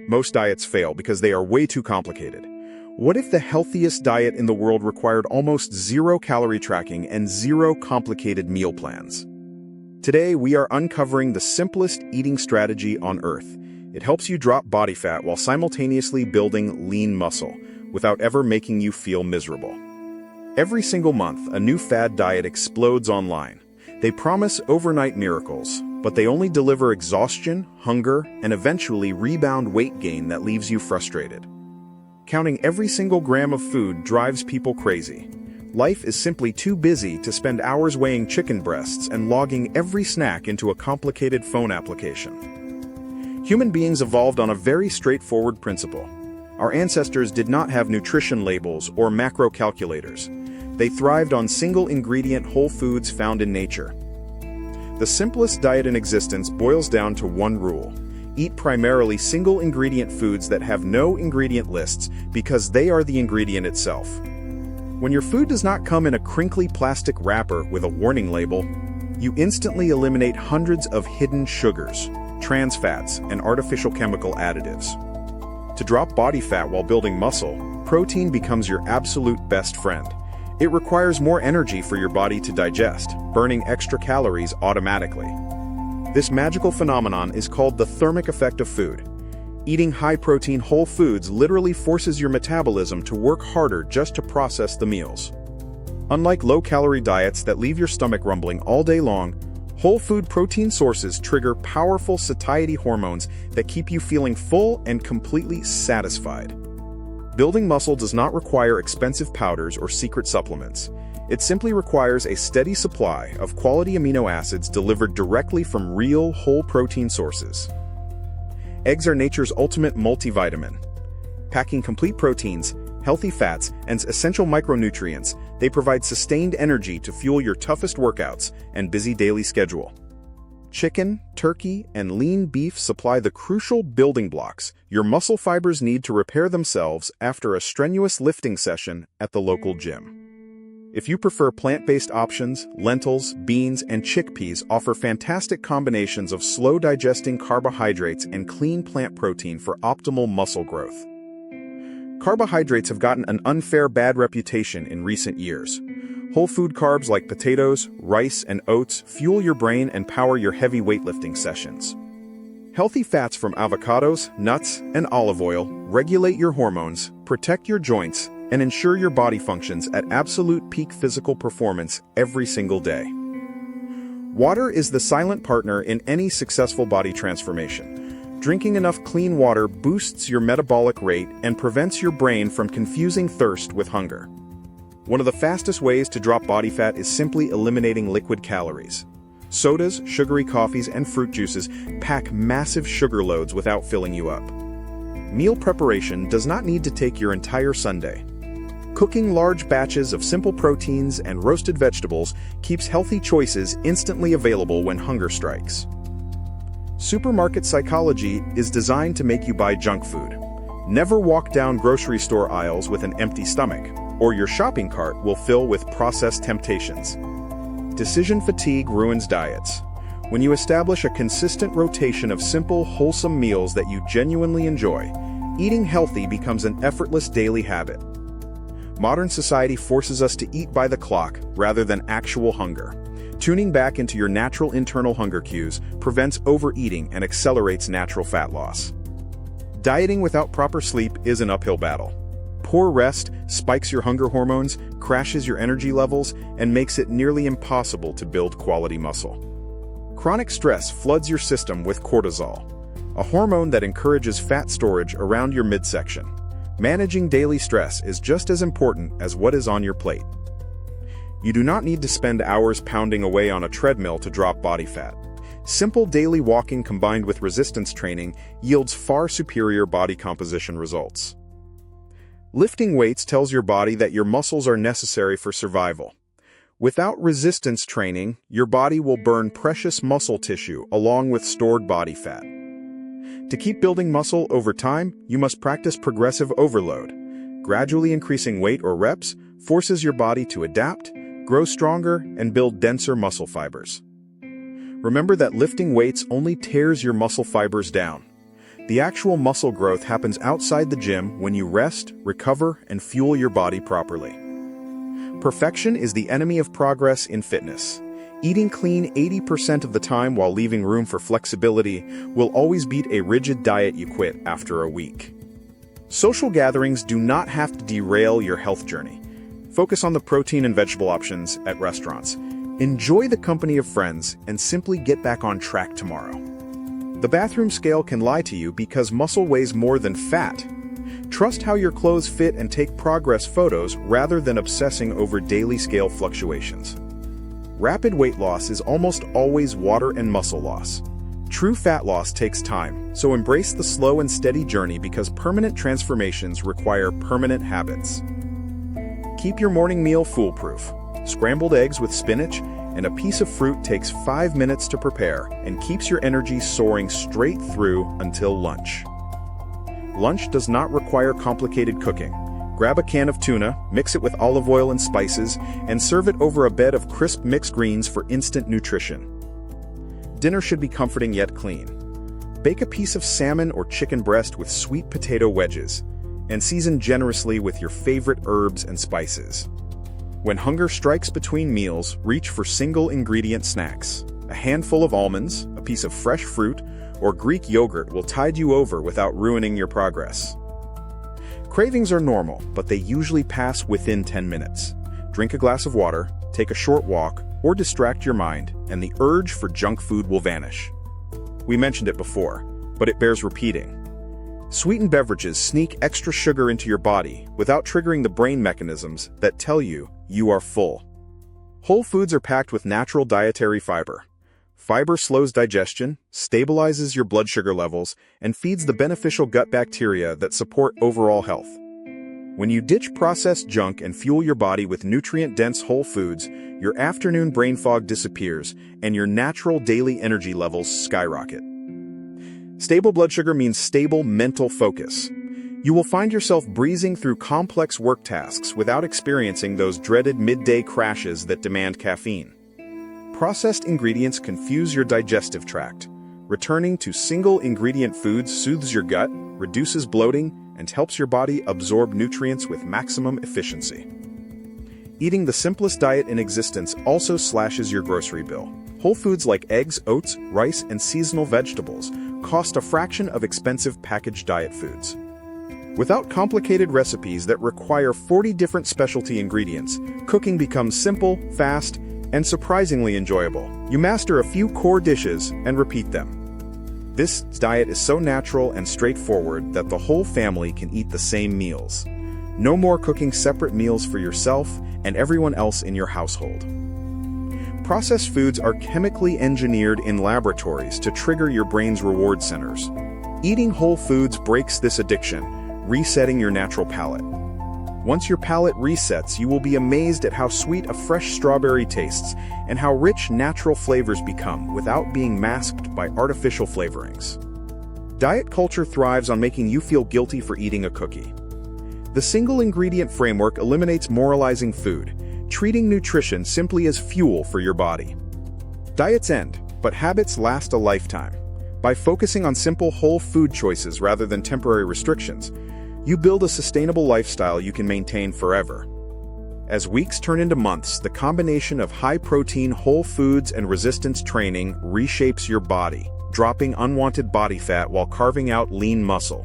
Most diets fail because they are way too complicated. What if the healthiest diet in the world required almost zero calorie tracking and zero complicated meal plans? Today, we are uncovering the simplest eating strategy on Earth. It helps you drop body fat while simultaneously building lean muscle, without ever making you feel miserable. Every single month, a new fad diet explodes online. They promise overnight miracles, but they only deliver exhaustion, hunger, and eventually rebound weight gain that leaves you frustrated. Counting every single gram of food drives people crazy. Life is simply too busy to spend hours weighing chicken breasts and logging every snack into a complicated phone application. Human beings evolved on a very straightforward principle. Our ancestors did not have nutrition labels or macro calculators. They thrived on single-ingredient whole foods found in nature. The simplest diet in existence boils down to one rule: eat primarily single-ingredient foods that have no ingredient lists because they are the ingredient itself. When your food does not come in a crinkly plastic wrapper with a warning label, you instantly eliminate hundreds of hidden sugars, trans fats, and artificial chemical additives. To drop body fat while building muscle, protein becomes your absolute best friend. It requires more energy for your body to digest, burning extra calories automatically. This magical phenomenon is called the thermic effect of food. Eating high-protein whole foods literally forces your metabolism to work harder just to process the meals. Unlike low-calorie diets that leave your stomach rumbling all day long, whole food protein sources trigger powerful satiety hormones that keep you feeling full and completely satisfied. Building muscle does not require expensive powders or secret supplements. It simply requires a steady supply of quality amino acids delivered directly from real whole protein sources. Eggs are nature's ultimate multivitamin. Packing complete proteins, healthy fats, and essential micronutrients, they provide sustained energy to fuel your toughest workouts and busy daily schedule. Chicken, turkey, and lean beef supply the crucial building blocks your muscle fibers need to repair themselves after a strenuous lifting session at the local gym. If you prefer plant-based options, lentils, beans, and chickpeas offer fantastic combinations of slow-digesting carbohydrates and clean plant protein for optimal muscle growth. Carbohydrates have gotten an unfair bad reputation in recent years. Whole food carbs like potatoes, rice, and oats fuel your brain and power your heavy weightlifting sessions. Healthy fats from avocados, nuts, and olive oil regulate your hormones, protect your joints, and ensure your body functions at absolute peak physical performance every single day. Water is the silent partner in any successful body transformation. Drinking enough clean water boosts your metabolic rate and prevents your brain from confusing thirst with hunger. One of the fastest ways to drop body fat is simply eliminating liquid calories. Sodas, sugary coffees, and fruit juices pack massive sugar loads without filling you up. Meal preparation does not need to take your entire Sunday. Cooking large batches of simple proteins and roasted vegetables keeps healthy choices instantly available when hunger strikes. Supermarket psychology is designed to make you buy junk food. Never walk down grocery store aisles with an empty stomach, or your shopping cart will fill with processed temptations. Decision fatigue ruins diets. When you establish a consistent rotation of simple, wholesome meals that you genuinely enjoy, eating healthy becomes an effortless daily habit. Modern society forces us to eat by the clock rather than actual hunger. Tuning back into your natural internal hunger cues prevents overeating and accelerates natural fat loss. Dieting without proper sleep is an uphill battle. Poor rest spikes your hunger hormones, crashes your energy levels, and makes it nearly impossible to build quality muscle. Chronic stress floods your system with cortisol, a hormone that encourages fat storage around your midsection. Managing daily stress is just as important as what is on your plate. You do not need to spend hours pounding away on a treadmill to drop body fat. Simple daily walking combined with resistance training yields far superior body composition results. Lifting weights tells your body that your muscles are necessary for survival. Without resistance training, your body will burn precious muscle tissue along with stored body fat. To keep building muscle over time, you must practice progressive overload. Gradually increasing weight or reps forces your body to adapt, grow stronger, and build denser muscle fibers. Remember that lifting weights only tears your muscle fibers down. The actual muscle growth happens outside the gym when you rest, recover, and fuel your body properly. Perfection is the enemy of progress in fitness. Eating clean 80% of the time while leaving room for flexibility will always beat a rigid diet you quit after a week. Social gatherings do not have to derail your health journey. Focus on the protein and vegetable options at restaurants. Enjoy the company of friends and simply get back on track tomorrow. The bathroom scale can lie to you because muscle weighs more than fat. Trust how your clothes fit and take progress photos rather than obsessing over daily scale fluctuations. Rapid weight loss is almost always water and muscle loss. True fat loss takes time, so embrace the slow and steady journey because permanent transformations require permanent habits. Keep your morning meal foolproof. Scrambled eggs with spinach and a piece of fruit takes 5 minutes to prepare and keeps your energy soaring straight through until lunch. Lunch does not require complicated cooking. Grab a can of tuna, mix it with olive oil and spices, and serve it over a bed of crisp mixed greens for instant nutrition. Dinner should be comforting yet clean. Bake a piece of salmon or chicken breast with sweet potato wedges, and season generously with your favorite herbs and spices. When hunger strikes between meals, reach for single-ingredient snacks. A handful of almonds, a piece of fresh fruit, or Greek yogurt will tide you over without ruining your progress. Cravings are normal, but they usually pass within 10 minutes. Drink a glass of water, take a short walk, or distract your mind, and the urge for junk food will vanish. We mentioned it before, but it bears repeating. Sweetened beverages sneak extra sugar into your body without triggering the brain mechanisms that tell you you are full. Whole foods are packed with natural dietary fiber. Fiber slows digestion, stabilizes your blood sugar levels, and feeds the beneficial gut bacteria that support overall health. When you ditch processed junk and fuel your body with nutrient-dense whole foods, your afternoon brain fog disappears and your natural daily energy levels skyrocket. Stable blood sugar means stable mental focus. You will find yourself breezing through complex work tasks without experiencing those dreaded midday crashes that demand caffeine. Processed ingredients confuse your digestive tract. Returning to single-ingredient foods soothes your gut, reduces bloating, and helps your body absorb nutrients with maximum efficiency. Eating the simplest diet in existence also slashes your grocery bill. Whole foods like eggs, oats, rice, and seasonal vegetables cost a fraction of expensive packaged diet foods. Without complicated recipes that require 40 different specialty ingredients, cooking becomes simple, fast, and surprisingly enjoyable. You master a few core dishes and repeat them. This diet is so natural and straightforward that the whole family can eat the same meals. No more cooking separate meals for yourself and everyone else in your household. Processed foods are chemically engineered in laboratories to trigger your brain's reward centers. Eating whole foods breaks this addiction, resetting your natural palate. Once your palate resets, you will be amazed at how sweet a fresh strawberry tastes and how rich natural flavors become without being masked by artificial flavorings. Diet culture thrives on making you feel guilty for eating a cookie. The single-ingredient framework eliminates moralizing food, treating nutrition simply as fuel for your body. Diets end, but habits last a lifetime. By focusing on simple whole food choices rather than temporary restrictions, you build a sustainable lifestyle you can maintain forever. As weeks turn into months, the combination of high-protein whole foods and resistance training reshapes your body, dropping unwanted body fat while carving out lean muscle.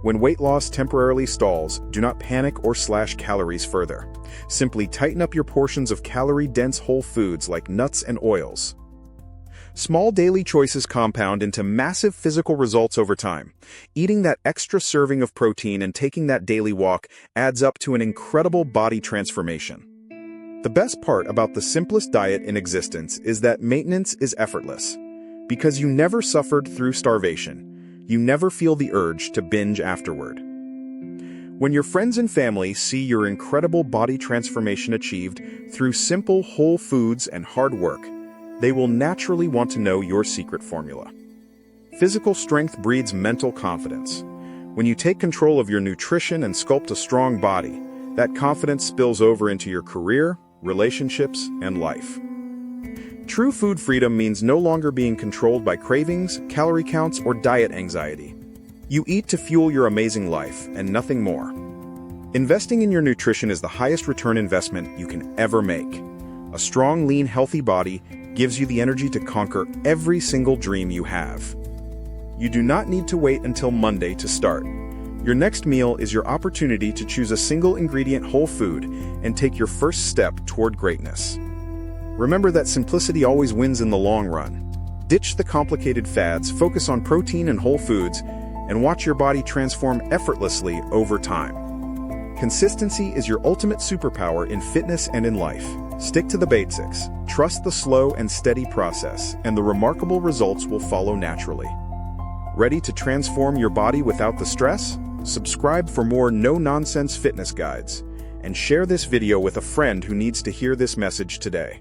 When weight loss temporarily stalls, do not panic or slash calories further. Simply tighten up your portions of calorie-dense whole foods like nuts and oils. Small daily choices compound into massive physical results over time. Eating that extra serving of protein and taking that daily walk adds up to an incredible body transformation. The best part about the simplest diet in existence is that maintenance is effortless. Because you never suffered through starvation, you never feel the urge to binge afterward. When your friends and family see your incredible body transformation achieved through simple whole foods and hard work, they will naturally want to know your secret formula. Physical strength breeds mental confidence. When you take control of your nutrition and sculpt a strong body, that confidence spills over into your career, relationships, and life. True food freedom means no longer being controlled by cravings, calorie counts, or diet anxiety. You eat to fuel your amazing life, and nothing more. Investing in your nutrition is the highest return investment you can ever make. A strong, lean, healthy body gives you the energy to conquer every single dream you have. You do not need to wait until Monday to start. Your next meal is your opportunity to choose a single-ingredient whole food and take your first step toward greatness. Remember that simplicity always wins in the long run. Ditch the complicated fads, focus on protein and whole foods, and watch your body transform effortlessly over time. Consistency is your ultimate superpower in fitness and in life. Stick to the basics, trust the slow and steady process, and the remarkable results will follow naturally. Ready to transform your body without the stress? Subscribe for more no-nonsense fitness guides, and share this video with a friend who needs to hear this message today.